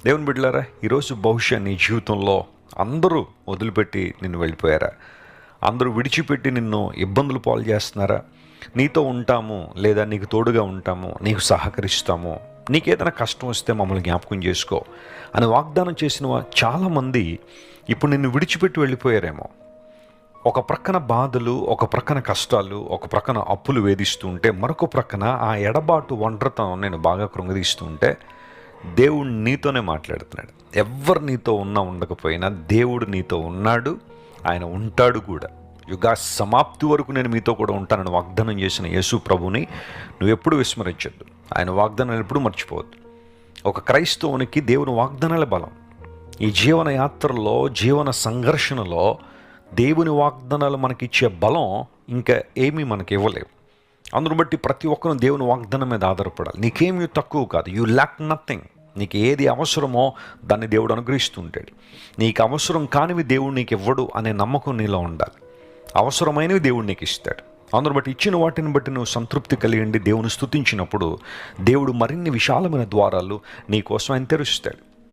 దేవుని బిడ్డలారా, ఈరోజు బహుశా నీ జీవితంలో అందరూ వదిలిపెట్టి నిన్ను వెళ్ళిపోయారా? అందరూ విడిచిపెట్టి నిన్ను ఇబ్బందులు పాలు చేస్తున్నారా? నీతో ఉంటాము, లేదా నీకు తోడుగా ఉంటాము, నీకు సహకరిస్తాము, నీకేదైనా కష్టం వస్తే మమ్మల్ని జ్ఞాపకం చేసుకో అని వాగ్దానం చేసిన చాలామంది ఇప్పుడు నిన్ను విడిచిపెట్టి వెళ్ళిపోయారేమో. ఒక ప్రక్కన బాధలు, ఒక ప్రక్కన కష్టాలు, ఒక ప్రక్కన అప్పులు వేధిస్తూ ఉంటే, మరొక ప్రక్కన ఆ ఎడబాటు ఒంటరితనం నేను బాగా కృంగదీస్తూ ఉంటే, దేవుడు నీతోనే మాట్లాడుతున్నాడు. ఎవరు నీతో ఉన్నా ఉండకపోయినా దేవుడు నీతో ఉన్నాడు, ఆయన ఉంటాడు కూడా. యుగ సమాప్తి వరకు నేను మీతో కూడా ఉంటానని వాగ్దానం చేసిన యేసు ప్రభుని నువ్వు ఎప్పుడు విస్మరించొద్దు. ఆయన వాగ్దానాలు ఎప్పుడు మర్చిపోవద్దు. ఒక క్రైస్తవునికి దేవుని వాగ్దానాలే బలం. ఈ జీవన యాత్రలో, జీవన సంఘర్షణలో దేవుని వాగ్దానాలు మనకిచ్చే బలం ఇంకా ఏమీ మనకి ఇవ్వలేవు. అందును బట్టి ప్రతి ఒక్కరూ దేవుని వాగ్దానం మీద ఆధారపడాలి. నీకేమీ తక్కువ కాదు. You lakh nothing. నీకు ఏది అవసరమో దాన్ని దేవుడు అనుగ్రహిస్తుంటాడు. నీకు అవసరం కానివి దేవుడు నీకు ఇవ్వడు అనే నమ్మకం నీలో ఉండాలి. అవసరమైనవి దేవుడు నీకు ఇస్తాడు. అందును బట్టి ఇచ్చిన వాటిని బట్టి నువ్వు సంతృప్తి కలిగి దేవుని స్తుతించినప్పుడు దేవుడు మరిన్ని విశాలమైన ద్వారాలు నీ కోసం ఆయన తెరుస్తాడు.